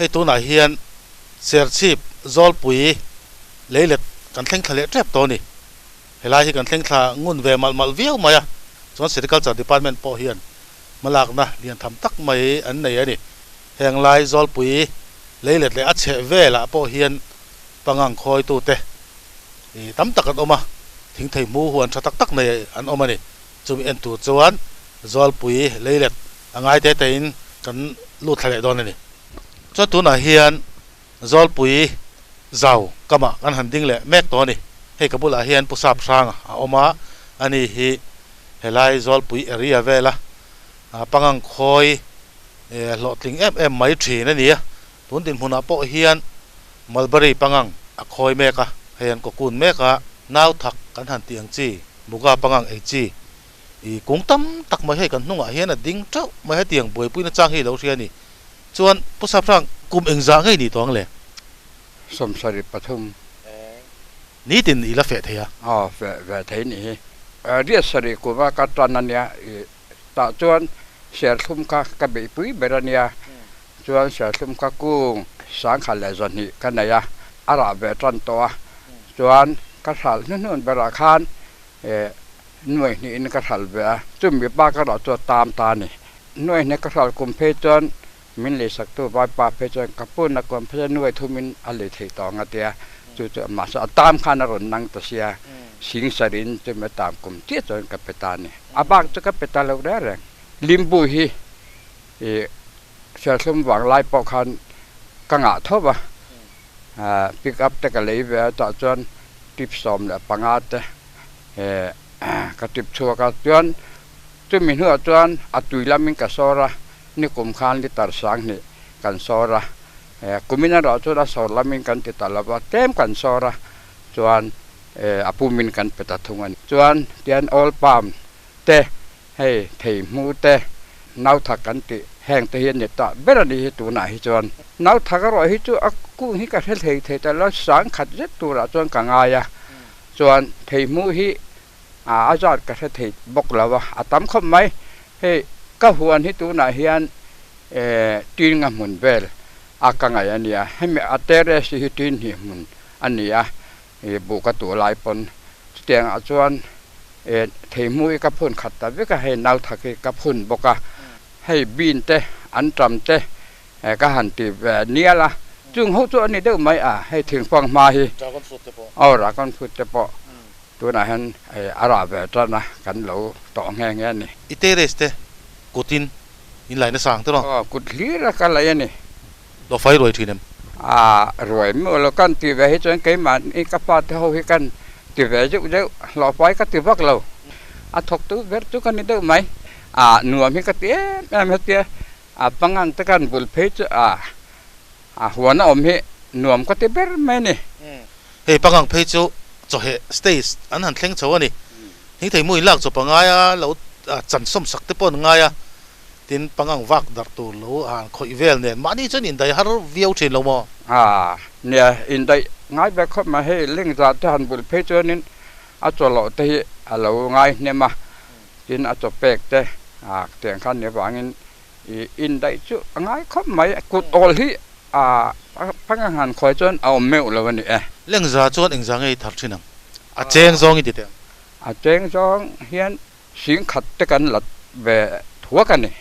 ให้ตัวไหนเฮียนเสียชีพจอลปุยเลี้ยกันเล่งทะเลแทบตัวนี่เฮลายที่กันเล่งทางุ่นเวมัลเวียวมาอ่ะส่วน Agriculture Department พอเฮียนมาหลักนะเรียนทำตักไม่อันไหนนี่แห่งลายจอลปุยเลี้ยเลยอัดเชเวละพอเฮียนปังงังคอยตัวเตะตั้มตักกันออกมาทิ้งไทยมูหวนชะตักในอันออกมานี่จุ่มเอ็นตัวจวนจอลปุยเลี้ยอังไงเตะอินกันลูดทะเลโดนนี่จนตัวไหนเฮียนจอลปุยเจ้ากำมะกันหันดิ้งเลยแม็กตัวนี่ให้กับบุลาเฮียนผู้สาบสร้างออกมาอันนี้เฮลายจอลปุยเอริยาเวละปังงังคอยหลอดลิงไม่ถีนั่นนี่ตุนดินหุนาโปเฮียนมัลเบอรี่ปังงังคอยเมกะเฮียนก็กุนเมกะนาวทักกันหันเตียงจีบุกาปังงังเอจีกุ้งตั้มตักมาให้กันนุ่งเฮียนดิ้งเจ้ามาให้เตียงบวยปุ้ยนั่งจ้างให้เราเชียนี่ส่วนผู้สาบสร้างกลุ่มเอ็งจ้างให้นี่ตัวนั่นแหละสมศรีปทุมนี่ตินอีละเฟะเทียเฟะเทียนี่เรียกสรีกูว่ากัตนันเนี่ยตาจวนเสียทุ่มกะเบยปุ้ยเบรเนียจวนเสียทุ่มกะกุ้งสังขารเลจนี่กันไหนอาราเบตันตัวจวนกระสัลนู่นเบราคานหน่วยนี้นกระสัลเบจุ่มมีบ้ากระดาตัวตามตานี่หน่วยนี้กระสัลกุมเพจวนมินเลสักตัวใบปาเพจวนกับปุ่นนักกุมเพจหน่วยทุมินอเลเทตองเตียจู่ๆมาสตามขานรนนังตเสียสิงสรินจะมาตามกุมเตี้ยจนกับเปตานี่อาบักจะกับเปตาเราได้แรงลิมบุฮีเชื่อสมหวังไล่ปอกคันกังอาทบปิกอัพแต่กะเลยเวต่อจนทิปสอมเนี่ยปังอาตกระติบชัวกระจวนจะมีหัวจวนอัตุยลามิงกะโซระนี่กุมขานลิตาสังนี่กันโซระกุมินาเราจวนโซลามิงกันติตาลาบะเต็มกันโซระจวนอภูมินกันเปตัทุงันจวนเตียนออลปามเตให้เทมูเตนาวทักกันติแห่งเตียนเนี่ยตาเบรดีตัวไหนจวนนาวทักรอยฮิจูอักกู้ฮิกะเทแต่ละสังขัดเจ็ดตัวละจวนกังอายะจวนเทมูฮิอาจารย์กะเทบอกแล้วว่าอาตามคำไหมให้ก็หวนฮิตัวไหนเฮียนตีนงมุนเบลอากังอายะเนี่ยให้มีอัตเตเรสิฮิตีนหิมุนอันนี้บุกตัวลายปนเตียงอาจวนเทมุยกับพุ่นขัดแต่วิก็ให้นาวทักกับพุ่นบอกให้บินเตอันจำเตก็หันตีแบบนี้ละจึงเขาตัวนี้เด้อไหมให้ถึงฟังมาฮีเอาละกันพูดเฉพาะตัวไหนฮันอาราแบบนั้นนะกันเราต่อแง่ๆนี่อิเตเรสเตกุตินอินไหลในสังตัวเนาะกุดลีละกันอะไรนี่เราไฟรวยทีนึงรวยเมื่อเรากันตีแบบให้จนเกี่ยมันอีกกับปาที่เขาให้กันตีแบบเยอะๆเราไฟก็ตีบักเราถกตัวเวทตัวกันนี่เด้อไหมหน่วยมีกระเตี้ยแม่เตี้ยปังงังตะกันบุลเพจหัวน้าอมเหหน่วยก็เตี้ยเบอร์ไหมนี่เฮ้ปังงังเพจจะเหสเตสอันนั้นเข่งโชว์นี่ทิ้งไทยมุ้ยลักจะปังไงเราจันสมศักดิ์ปนไงทินปังงังวักดักตัวเราคอยเวลเนี่ยมานี่จนอินได้ฮาร์วิวเชนเราโม่เนี่ยอินได้ง่ายแบบเข้ามาให้เล่งจัดที่หันบุลเพจนี่อาจจะหล่อที่เราง่ายเนี่ยมาจินอาจจะเปกเตเตียงขันเนี่ยว่างั้นอินได้จุง่ายเข้ามากุดออลที่พังงานคอยจนเอาเมลแล้ววันนี้เรื่องจะจนเองจะไงทัดชินังเจงซองอีเดียวเจงซองเฮียนสิงขัดตะกันหลัดแบบทั่วกันนี่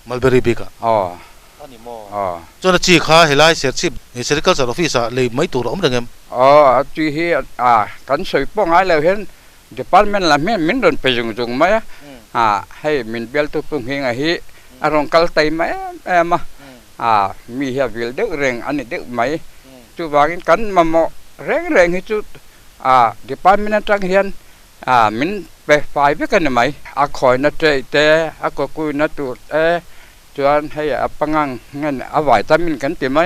มัลเบอรี่บิกจนจีข้าเฮลัยเสียชีพเซอร์เคิลสารฟิสเลยไม่ตัวร้องเรื่องจีเฮียกันสวยป้องไอ้แล้วเห็นเดปาร์ตเมนต์ละมินโดนไปจงไหมให้มินเบลตุปุ่งเฮงไอ้อารมณ์กัลไตไหมมามีเฮียวิลเด็กเร่งอันนี้เด็กไหมจุดว่ากันมาโมเร่งให้จุดเดปาร์ตเมนต์จังเฮียนมินไปไฟไปกันไหมคอยนัดเตะก็คุยนัดตัวจวนให้ปังงังงั้นไหวตามินกันเต็มไหม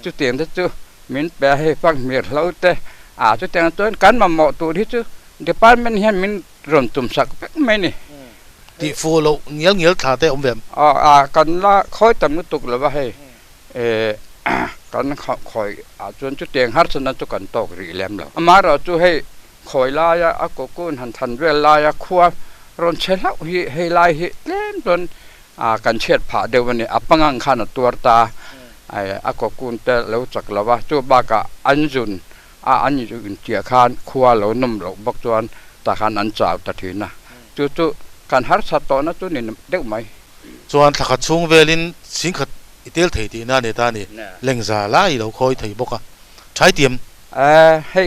จุดเตียงจุดมินไปให้ฟังเมียเราเตะจุดเตียงตัวกันมาโมตัวที่จุดเดปาร์ตเมนต์เฮียนมินรวมตุ่มสักเป็กไหมนี่ที่ฟูเราเงี้ยท่าเตะอมแบบกันละคอยตำนุตุกเลยว่าให้กันคอยจนจุดเตียงฮัตสนันจุกันตกรีแลมแล้วมาเราจุให้คอยลายอากกุนหันทันเวลายขวารอนเชล่าให้ลายเล่นจนกันเช็ดผ่าเดี๋ยววันนี้ปังงังขันตัวตา ไอ้อากกุนแต่แล้วจักละว่าจูบากะอันจุนอันจุนเจียคานครัวแล้วนมแล้วบักจวนตาคานอันจ่าวตะทีนะจู่การหัดสัตว์นะตัวนี้เด็กไหมจวนถ้าขัดช่วงเวลินสิงขัดอิเตลเทียดีน่าเนี่ยตานี่เล็งซาไล่เราคอยถีบกะใช้เตรียมให้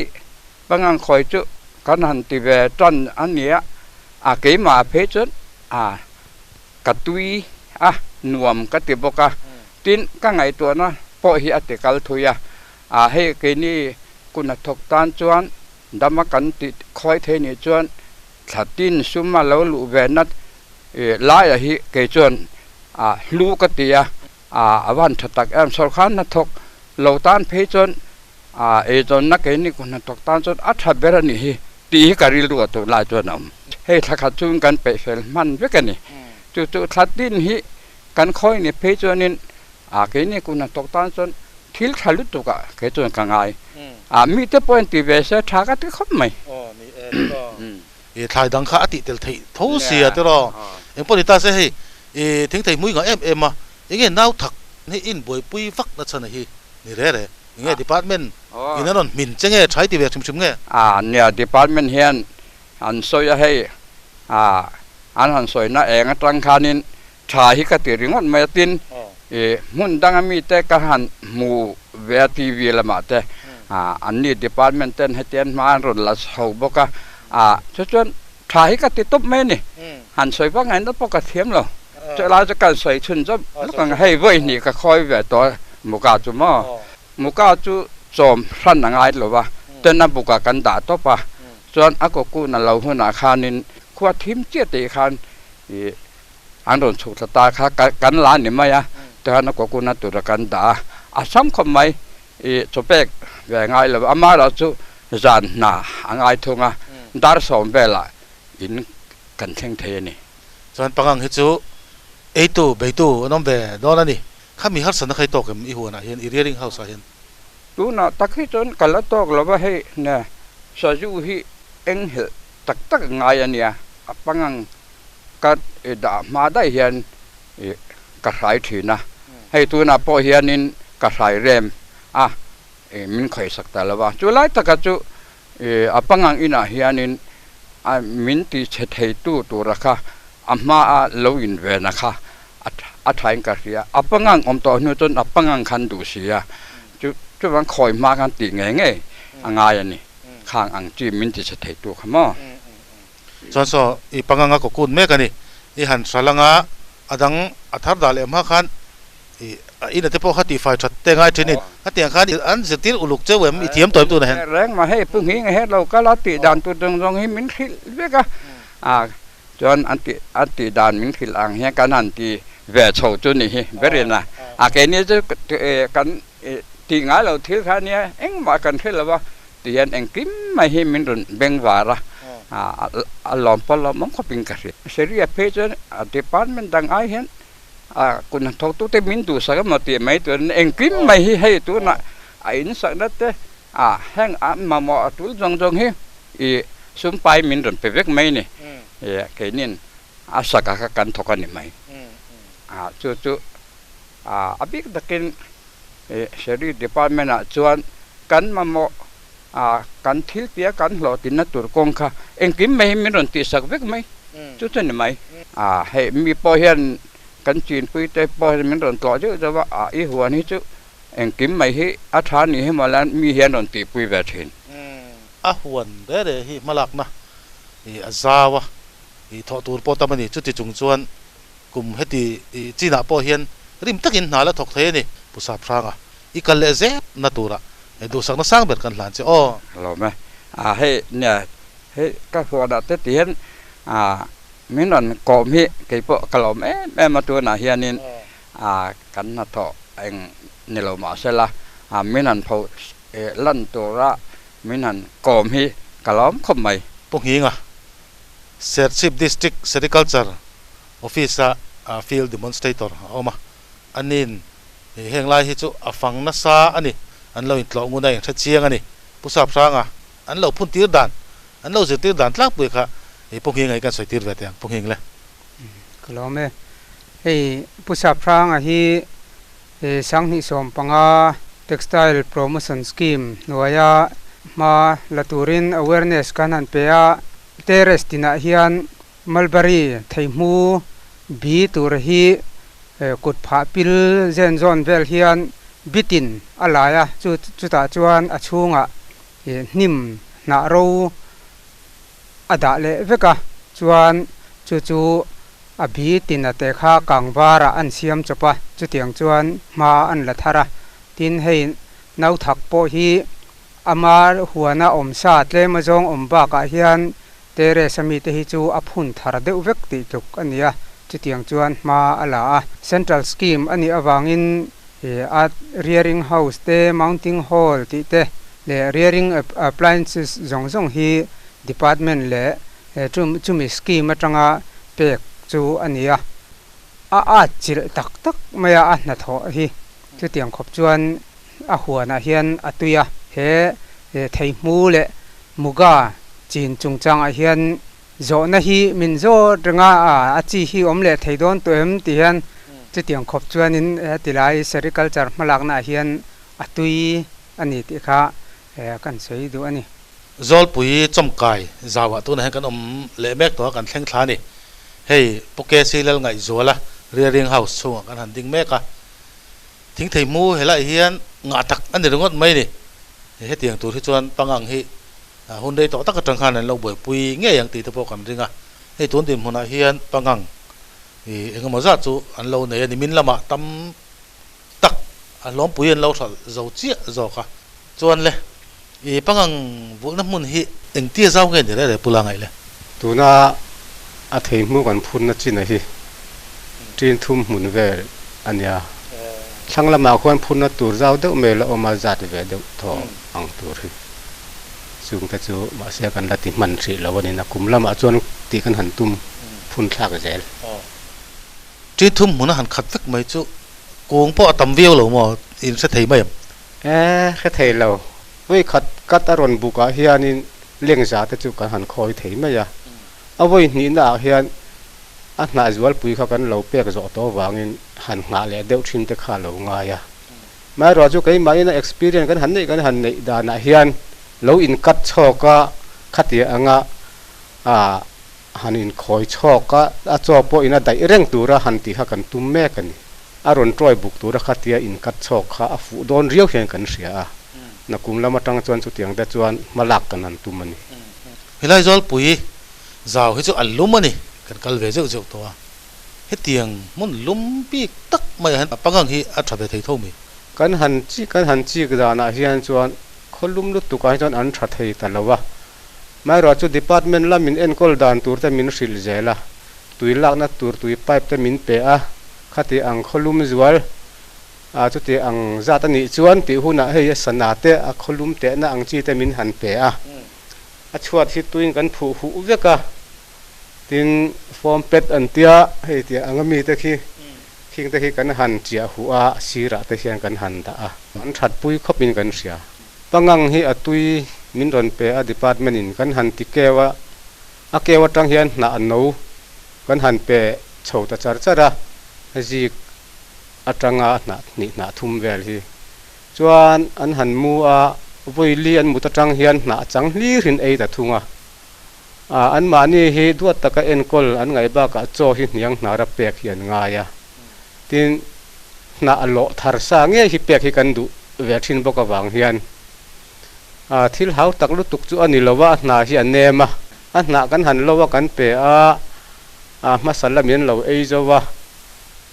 บางอันคอยจู่กันหันตีเวจนอันเนี้ยเกี่ยมาเพชรกระตุยนวมกติบกะตินก็ไงตัวนะพอเฮียติกัลทุยให้เกนี่คุณทกตานจวนดำมากันติคอยเทนี่จวนถ้าตินซุมมาแล้วลูเวนัดลายฮิเกจวนลูกติยวันถัดตักสรขันนัทกเหล่าตานเพจวนจนนักเกนี่คุณทกตานจวนทับเบรนี่ตีการิลตัวตัวลายจวนให้ถ้าขัดจุนกันไปเฟลมันเวกันนี่จู่ทัดตินฮิกันคอยนี่เพจวนินเกนี่คุณตกตานจนทิลทะลุตุกะเกจวนกังไงมีแต่พอยน์ที่เวสทากัดที่ขบไหมนี่ถ่ายดังข้าติเตลทีทูเสียตัวรอเอ็งพอดีตาเสียให้ถึงไทยมุ้ยกับมาอย่างเงี้ยน่าถักให้อินบวยปุยฟักนั่นชนะฮีนี่เร่อย่างเงี้ยดีพาร์ตเมนต์อย่างนั้นมินจะเงี้ยใช้ที่เวชุมเงี้ยเนี่ยดีพาร์ตเมนต์เฮียนอันสวยให้อันสวยน่าเองตั้งคานินชายฮิกติริงอนไม่ตินมุ่งดังมีแต่กหันมูเวทีวีละมาแต่อันนี้ดีพาร์ตเมนต์เต้นให้เต้นมารุนละเสาบกะจนชายฮิกติตบแม่นี่หันสวยว่าไงนั่นปกติเทียมเราจะลาจะการสวยชุนจะแล้วก็ให้เว้ยนี่ก็คอยเวตัวมุกาจุมอมุกาจุจอมสั้นหนังไงหรือว่าเต้นนับบุกกันด่าต่อปะจนอากกูนั่นเราหัวหน้าคานินขวดทิมเจี๊ยตีคานอันโดนสุดตาค่ะกันล้านนี่ไหมแต่ฮันอากกูนั่นตัวกันด่าซ้ำคำไหมจบเอกแหวงไงหรือว่ามาเราจุจานหนาอังไงทุ่งดาร์สอมเบล่าอินกันเทงเทนี่จนปังหิจูตูเบตูน้องเบดอนนี่ข้ามีฮัตสันใครตกกันอีหัวน่ะเห็นอีเรียริงเฮาส์เห็นดูน่ะตะกี้จนกันละตกแล้วว่าให้เนี่ยสาจูฮีเอ็งเหตักไงอันเนี่ยปังกัดด่ามาได้เห็นกระสายถือนะให้ตัวน่ะพอเห็นนินกระสายเร็มมันเคยสักแต่ละว่าจุไลตะกัจูปังอินะเห็นนินมินตีเฉยตัวราคามาโลอินเวนะคะถ่ายกันเสียปังอมต่อหนูจนปังคันดูเสียจุวันคอยมากันตีไงไงอันนี้ข้างอังจีมินติเฉยตัวขม้อจนsoปังก็กุนเมกันนี่หันสลังดังทัดดาเลมาขันอินเตปขัดตีไฟชัดเตงไอทีนี่ขัดเตียงขันอันสติอุลุกเจ้าเวมเทียมตัวนะเห็นแรงมาให้พึ่งหิ้งให้เราก็ลัดตีดันตัวตรงให้มินคิดเวกจนอันตีดันมินคิดอังเฮกันอันตีเวชโชจุนี่เวรินะแกนี่จะกันตีง่ายเราถือแค่นี้เอ็งมากันแค่ละว่าตีอันเอ็งกิมไม่ให้มินรุนเบ่งวาระลอมพอลอมมันก็เป็นกระสิเสียเพจดีพาร์ตเมนต์ดังไอเห็นคุณทอกตัวเต็มมินดูสักมาตีไม่ตัวเอ็งกิมไม่ให้ตัวน่ะไอ้นี่สักนัดเตแห้งมาหมอตัวจงให้ซุ่มไปมินรุนไปเวกไม่นี่แค่นี้สักกันทอกันนี่ไม่จู่บิ๊กตะกินเสรีดีพาร์ตเมนต์จวนกันมาหมอกันทิลเปียกันหล่อตินนัตุรกงค่ะเอ็งกิมไม่มีรอนตีสักเวกไหมจุดนี้ไหมให้มีพอเห็นกันจีนปุยแต่พอเห็นมีรอนต่อเยอะแต่ว่าอีหัวนี้จุเอ็งกิมไม่ให้อาฐานนี้ให้มาแล้วมีเห็นรอนตีปุยแบบเห็นหัวเด้อฮิมาลักนะอาซาวะทอตูร์ปอตามันนี่จุดที่จงจวนกลุ่มเฮติจีน่าพอเห็นริมตะกินหาแล้วถกเทนี่ผู้สาพรางอีกันเลเซนัตุระดูสักนักสร้างแบบกันหลานสิเราไหมให้เนี่ยให้ก็พอได้แต่เห็นมินันกอมีกี่พวกกล่อมแม่มาตัวน่ะเฮียนินกันน่ะทอเองนี่เรามาเสร็จละมินันพอลั่นตัวละมินันกอมีกล่อมคมไหมพวกนี้ไงเซอร์ชิปดิสทริกเซอร์ติคัลเจอร์ออฟฟิศฟิลด์เดมอนสเตอร์เอามาอันนี้เฮงไล่ที่จุฟังนัสซาอันนี้อันเราอินทร์งูได้ชัดเชียงอันนี้ผู้สาบสร้างอันเราพุ่นตีร์ดันอันเราจะตีร์ดันลักปุยค่ะพวกเฮงไงกันใส่ตีร์เวทีพวกเฮงเลยก็แล้วแม่ผู้สาบสร้างที่ sang ni som panga textile promotion scheme noya ma laturin awareness kanan pea terrace tina hian mulberry theimu bi tur hi kut pha pil zen zone vel hian bitin alaya chu ta chuan a chunga nim na ro ada le veka chuan chu a bi tin a te kha kangwara an siam chopa chu tiang chuan ma an la thara tin hei nau thak po hi amar huana om sa tle ma jong om ba ka hian tere sami te hi chu a phun thar deuh vek ti tuk ania chu tiang chuan ma ala a central scheme ani awangin at rearing house te mounting hall ti te le rearing appliances zong hi department le chumi scheme atanga pek chu ania a chil tak maya a na tho hi chu tiang khop chuan a huana hian atuya he theimu le muga chin chungchang a hian zo na hi min zo ringa a chi hi omle theidon toem ti hian chu tiang khop chuan in tilai sericulture malak na hian atui ani ti kha kan sei du ani zol pui chomkai zawa tu na kan le mek to kan thleng thla ni hei poke silal ngai zola rearing house chu kan han ding meka thing thei mu hela hian nga tak ani rongot mai ni he tiang tur hi chuan pangang hi hundei to tak atang khan an lo boi pui nge yang ti te po kan ringa hei tun dim huna hian pangang engemaw za chu an lo nei ani min lama tam tak an lom pui an lo thal zo chia zo kha chuan le pangang vulna mun hi engtia zau nge ni le pula ngai le tuna a thei mu kan phun na chin a hi tin thum mun ve ania thanglama khon phun na tur zau deuh me la oma zat ve deuh tho ang tur hi chung ta chu ma se kan la ti man thri lawani na kumlama chuan ti kan han tum phun thlak zel tin thum mun han khat vek mai chu kung po tam viau lo mo in se thei mai khe thei lo oi khat kat aron buka hianin leng za ta chu kan han khoi thei mai ya awoi ni na hian a hna zual pui kha kan lo pek zo to wangin han nga le deuh thin te kha lo nga ya mai ro chu kai mai na experience kan han nei da na hian lo in kat choka khatia anga hanin khoi choka a cho po ina dai reng tura han ti kha kan tum me kan aron troi buk tura khatia in kat chok kha a fu don riau hian kan ria na kumlama tang chuan chu tiang da chuan malak kan an tumani hilai zol pui zaw hi chu allum ani kan kal ve zeu zeu to a he tiang mun lum pi tak mai han pangang hi a thabe thei thomi kan han chi ga na hian chuan kholum lu tu ka chuan an tha thei talawa mai ro chu department la min en kol dan tur ta min hril zela tui lak na tur tui pipe ta min pe a khati ang kholum zual chu ti ang zat ani chuan ti huna hei sana te a kholum te na ang chi te min han pe a chuat hi tuin kan phu hu veka tin form pet an tia hei tia angami te khi khing te khi kan han chia hu a sira te hian kan han da a an that pui khopin kan sia pangang hi atui min ron pe a department in kan han ti kewa a kewa tang hian na an no kan han pe chhota chara ji atanga na ni na thum vel hi chuan an han mu a voili an mutatang hian na chang hli rin ei ta thunga an mani hi duat taka enkol an ngai ba ka cho hi niang na ra pek hian nga ya tin na alo thar sa nge hi pek hi kan du ve thin boka wang hian thil hau tak lu tuk chu ani lowa na hi an nema na kan han lowa kan pe a masala min lo ei zowa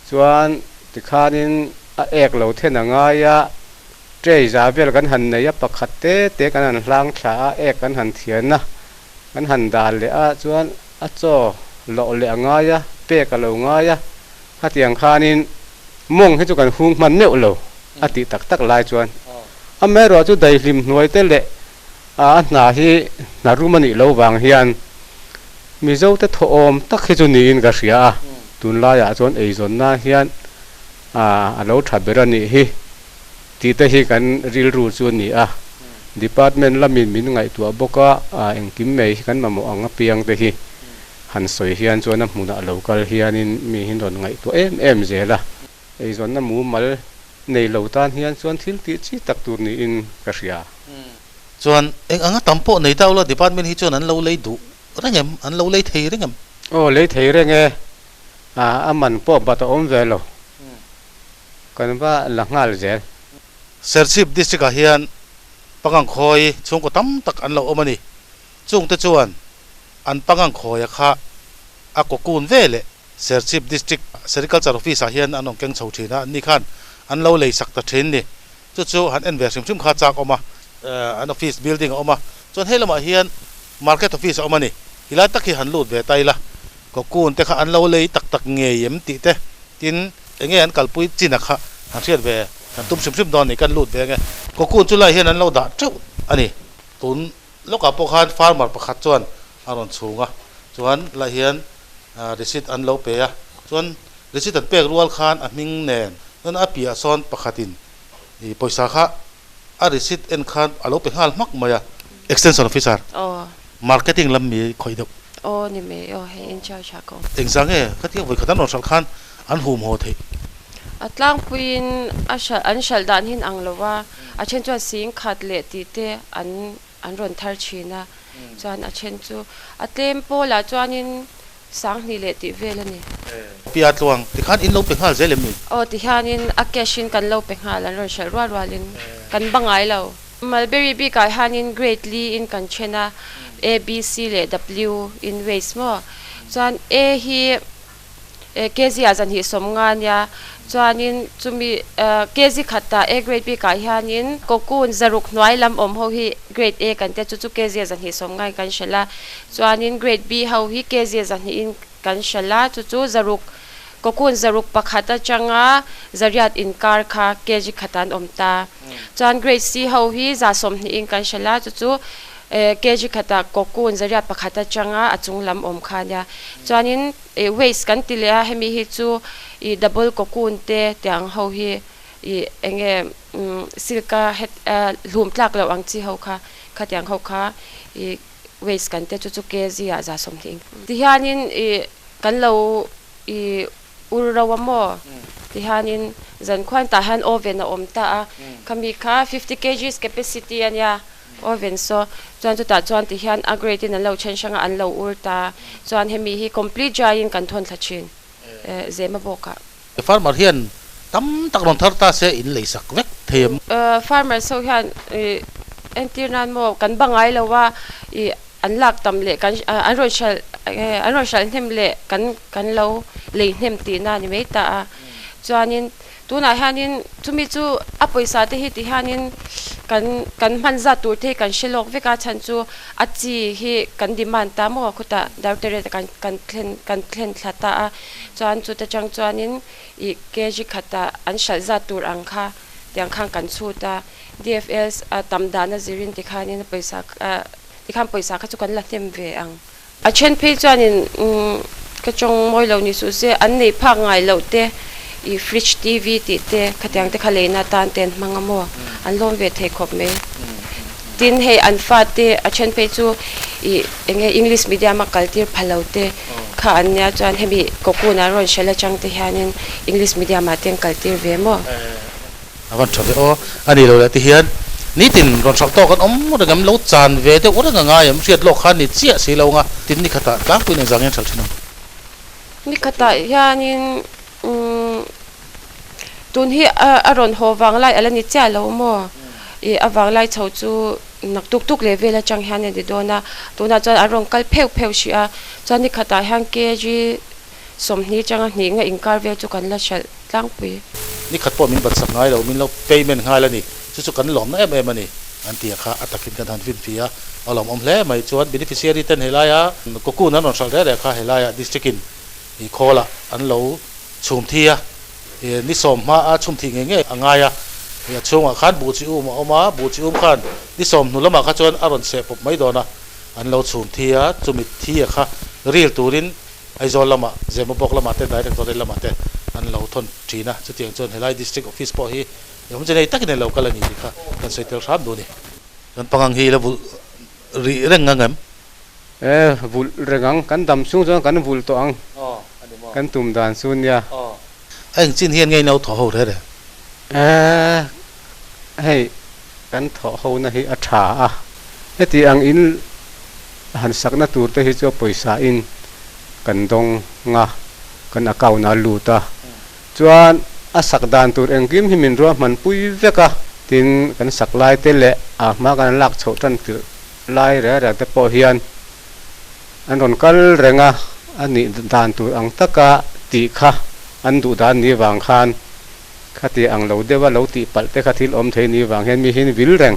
chuan tikhanin a ek lo thena nga ya trei za vel kan han nei ya pakhat te kan han hlang thla ek kan han thian na kan han dal le a chuan a cho lo le nga ya pe ka lo nga ya hatiang khanin mong he chu kan hung man neu lo ati tak tak lai chuan a me ro chu dai hlim hnuai te le na hi na rumani lo wang hian mi zo te tho om tak hi chu ni in ka ria tun la ya chuan ei zon na hian a lo thaberani hi ti te hi kan ril ru chu ni a department lamin min ngai tua boka engkim mei kan mamo anga piang te hi han soi hian chuan a hmuna local hianin mi hin ron ngai tu em zela ei zon na mu mal nei lo tan hian chuan thil ti chi tak tur ni in ka ria chuan eng anga tampo nei tawla department hi chuan an lo lei du rengem an lo lei thei rengem o le thei re nge aman po ba to om ve lo kan ba la ngal zel serchip district a hian pangang khoi chung ko tam tak an lo omani chung te chuan an pangang khoi a kha a ko kun vele serchip district sericulture office a hian anong keng chho thina ni khan an lo lei sak ta thin ni chu han en ver sim kha chak oma an office building oma chuan helama hian market office omani hila takhi han lut ve taila ko kun te kha an lo lei tak tak nge yem ti te tin enge an kalpui china kha han riat ve an tum sim don ni kan lut ve nge ko kun chu lai hian an lo da treu ani tun loka pokhan farmer pakhat chuan aron chunga chuan lai hian receipt an lo pe a chuan receipt an pek rual khan a hming nen non a pia son pakhatin i poisa kha a receipt en khan alo pe hal mak maya extension officer marketing lam mi khoi dok ni me he in charge ko exam e khatia voi khatan on sal khan an hum ho the atlang puin an shal dan hin anglowa a chen chu sing khat le ti te an ron thar china chuan a chen chu a tempo la chuanin sang ni le ti velani pia tluang ti khan in lo pe hal zelem ni ti hanin a cashin kan lo pe hal an ron shal walin kan bangai lo mulberry bi kai hanin greatly in kan chena a b c le w in ways mo chuan a hi kezi azan hi somnga nya chuanin chumi kezi khata a grade b kai hanin kokun zaruk noi lam om ho hi grade a kan te chu kezi azan hi somngai kan shala chuanin grade b ho hi kezi azan hi in kan shala chu zaruk kokun zaruk pakhata changa zariat in kar kha kezi khatan omta chuan grade c ho hi za som ni in kan shala chu kg khata kokun zariat pakhata changa achung lam om khanya chuanin waste kan tilea hemi hi chu I double kokun te tiang ho hi I enge silka het lum tlak lo ang chi ho kha tiang ho kha I waste kan te chu kg a za som thing ti hianin kan lo I urrawamo ti hanin zan khwan ta han oven a omta a kami kha 50 kg capacity ania oven so chuan chuan ti hian a grade in lo chen shanga an lo urta chuan hemi hi complete jain kan thon thachin zema boka farmer hian tam tak ron thar ta se in lei sak vek them farmer so hian entirnan mo kan bangai lowa I an lak tam le kan an ro shal hnem le kan lo le hnem ti na ni meta chuanin tuna hanin chumi chu a poisa te hi ti hanin kan manza tur the kan shilok veka chan chu achi hi kan demand ta mo khuta dautere kan thlen thlata a chuan chu ta chang chuanin I kg khata an shalza tur angkha tiang khang kan chuta dfs tamdana zirin ti khanin poisa ti khan poisa kha chu kan la them ve ang a chen phe chuanin ka chong moi lo ni su se an nei pha ngai lo te I fridge TV ti te khatyang te khalena tan ten mangamo an lom ve the khop me tin he an fa te a chen pe chu I enge English medium kaltir phalote kha anya chan hemi kokuna ron shela chang te hanin English medium ateng kaltir ve mo awan thobe o ani lo la ti hian ni tin ron sak to kan om rangam lo chan ve te ora nga yam riat lo khan ni chia si lo nga tin ni khata ka puin jang yan thal thina ni khata yanin tun hi aron howang lai alani cha lo mo I awang lai chho chu nak tuk level a chang hian de dona tuna chan aron kal pheu shia chan ni khata hang kg somni changa ni nga inkar ve chu kan la shal tlang pui ni khat po min bat sak ngai lo min lo payment ngai la ni chu kan lom na em ani an ti kha atakin kan han vin fia alom om hle mai chuan beneficiary ten helaya kokun an on sal re kha helaya district in I khola an lo chum thia ni som ma a chum thi nge angaya ya chunga khan bu chi oma bu chi khan ni som nu lama kha chuan aron se pop mai dona an lo chum thia chumit thia kha real turin aizol lama zema bok lama te director lama te an lo thon thina chutiang chuan helai district office po hi yom jene takin lo kalani kha kan soitel ram do ni kan pangang hi la bu ri reng ngam vul rengang kan dam sung chuan kan vul to ang kan tum dan sun ya anh xin hiền ngay nào thọ hậu thế đấy ให้กันถอเขานะให้อัฐาให้ที่อังอินหันสักนาตูร์ที่จะปล่อยสาอินกันดงงากันอาเกานาลูตาจวนอาสักดานตูร์เองกิมหิมินรัวมันปุยเวกะทินกันสักลายเตเละมากันลักโฉตันตือลายเรื่องแต่พอเฮียนอันรอนกัลเรงอันนี้ดานตูร์อังตะกะตีค่ะอันดูดานนี้วางคานข้าที่อังเราเดว่าเราตีปัลเตข้าที่อมเทนีวางเห็นมีหินวิลแรง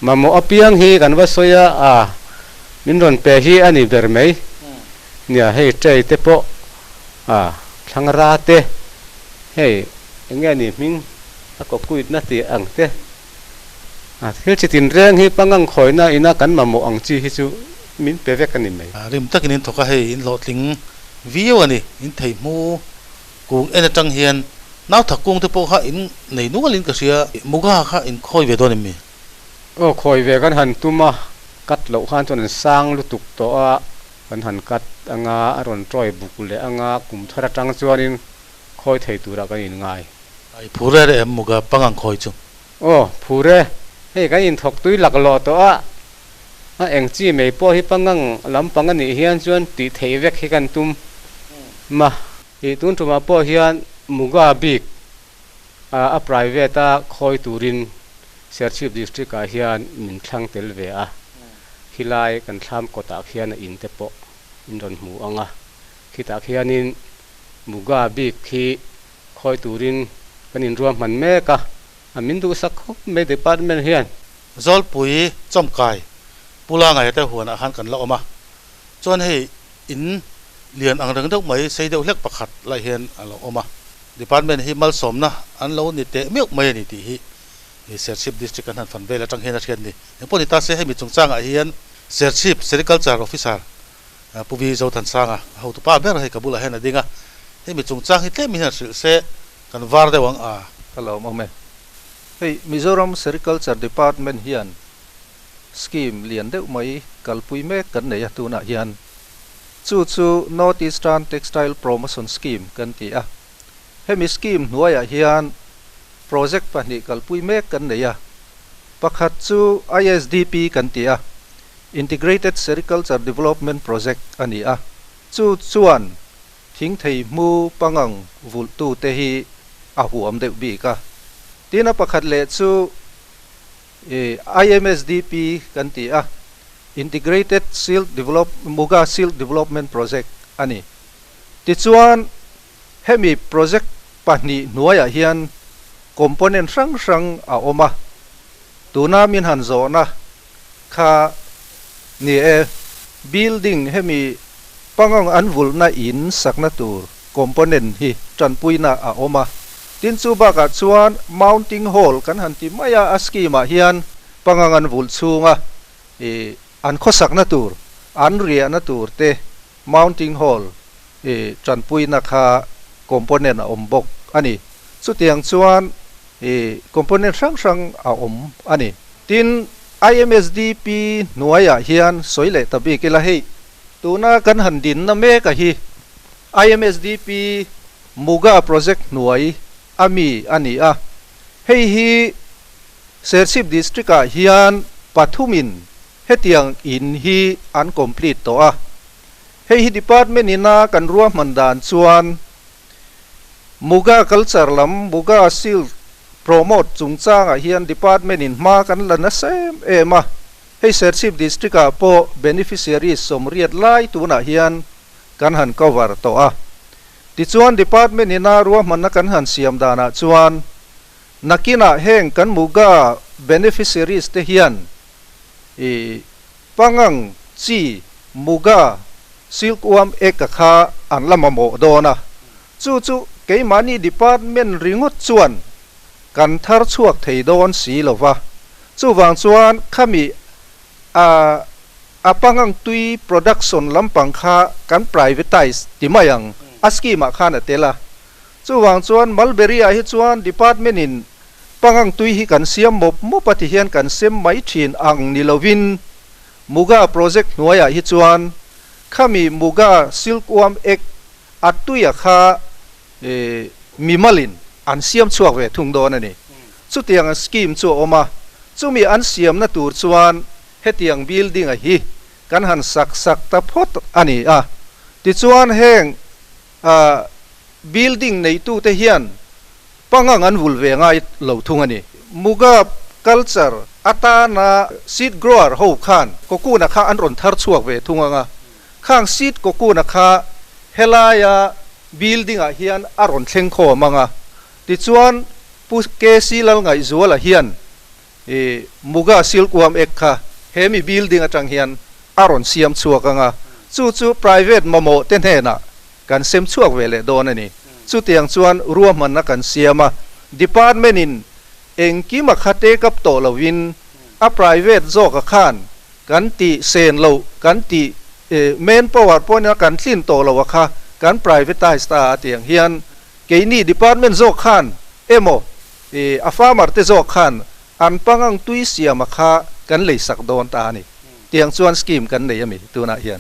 มาโมอปียงฮีกันว่าสวยมินรอนเปฮีอันนี้เบอร์ไหมเนี่ยให้ใจเตโปทั้งราเตให้ยังไงนี่มิงก็คุยนาตีอังเตเที่ยวจิตินเรื่องฮีปังงังคอยน่าอินากันมาโมอังจีฮิจูมินเปเวกันนี่ไหมริมตะกินทกให้อินโหลดลิงวิวอันนี้อินไทยมูกูเอ็นจังเฮียนน้าถักกุ้งที่พวกเขาอินในนู้นลินก็เสียมุกเขาอินคอยเวดอนิมีโอ้คอยเวกันหันตุมากัดเหล่าขันจนสร้างลุตุกตัวกันหันกัดอ่างอารอนตรอยบุกเลยอ่างกุมทระจังจวนินคอยไทยตัวกันอินง่ายไอ้ผู้เร่เอ็มมุกปังงังคอยจุโอ้ผู้เร่ให้กันอินถกตุยหลักหล่อตัวเอ็งจีไม่พอให้ปังงังลำปังงันนี่เฮียนจวนตีเทเวกให้กันตุมมาอีตุนตุมาพอเฮียนมุกบิกprivate คอยตูรินเซอร์ชิปดิสตริกเฮียนมินทั้งเตลเวฮิไลกันทำกตาเฮียนอินเตปอินดอนหมูอังคิตาเฮียนินมุกบิกฮีคอยตูรินกันอินรวมมันเมกะมินดูสักไม่ได้ปาร์ตเมนเฮียนจอลปุยจอมกายปูลาไงแต่หัวอาหารกันละออกมาจนให้อินเรียนอังเริงเด็กไหมใส่เด็กเล็กประคัดละเฮียนละออกมาDepartment hi mal som na an lo ni te miok mai ni ti hi Sership district kan han fan vela tang hena thian ni poni ta se he mi chungchang a hian Sership sericulture officer puvi zo than sanga ho tu pa ber he kabula hena dinga he mi chungchang hi tle mi ha se kan war de wang hello mame hey Mizoram Sericulture Department hian scheme lian deuh mai kalpui me kan nei tu na hian chu North Eastern Textile Promotion Scheme kan ti hemi scheme nuaya hian project pani kalpui mek kan neya pakhat chu ISDP kan tia Integrated Sericulture Development Project ani chuan thing thei mu pangang vul tu te hi huam deuh bi ka tina pakhat le chu IMSDP kan tia Integrated Muga Silk Development Project ani ti chuan hemi project pani nuaya hian component sang oma tuna min han zo na kha ni building hemi pangang anvul na in sakna tur component hi chanpuina oma tin chu ba ka chuan mounting hall kan han ti maya askima hian pangang anvul chunga an khosakna tur an ria na tur te mounting hall chanpuina kha component ombok ani chutiang chuan component sang ani tin IMSDP nuaya hian soile tabi kila hei tuna kan handin na me ka hi IMSDP muga project nuai ami ani hei hi Sership district hian pathumin hetiang in hi uncomplete to hei hi department ina kan ruam mandan chuan Muga culture lam Muga silk promote chungchang hian department in ma kan lana sem ema hei Sership district po beneficiaries somriat lai tuna hian kan han cover to ti chuan department ina ruam man kan han siam dana chuan nakina heng kan Muga beneficiaries te hian pangang chi Muga silk ekakha an lamamo dona chu cái mani department ringot chuan kan thar chuak thei don si lova chu wang chuan khami apangang tui production lampang kha kan privatize timayang aski ma khana tela chu wang chuan Mulberry hi chuan department in pangang tui hi kan siam mo pati hian kan sem mai thin ang nilovin muga project nuaya hi chuan khami muga silkworm ek atuya kha mimalin อันเสียมช่วงเวทุ่งโดนนี่สุดเตียงสกีมชัวออกมาจู่มีอันเสียมนะตูร์ชวนเฮตียงบิลดิ้งฮีกันหันสักตะพดอันนี้ติชวนแห้งบิลดิ้งในตู้เทียนปังงันวุลเวง่ายเหล่าทุ่งอันนี้มุกาculture อัตานา seed grower หูขันก็กู้นักอันรอนทัร์ช่วงเวทุ่งข้าง seed ก็กู้นักเฮลายา building เฮียนอารอนเชงโคมังติชวนผู้เกษีลไงจัวละเฮียนมุกาซิลกวามเอกค่ะเฮมี building จังเฮียนอารอนเสียมชัวกังจู่ private มาโมเต้นเฮนะกันเซมชัวเวเลโดนนี่จู่เตียงชวนรวมมันนักกันเสียมา department in เองกิมาคัดเตกับโตลวินprivate โจกขันกันตีเซนเรากันตีเมนประวัติพวกนี้กันสิ้นโตเราค่ะกัน privatize ตาเตียงเฮียนเกนี่ department โจกขันโมfarmer เตโจกขันอันปังอังตุยเสียมาค่ะกันเลยสักโดนตานี่เตียงชวนสกีมกันเลยมีตัวน่าเฮียน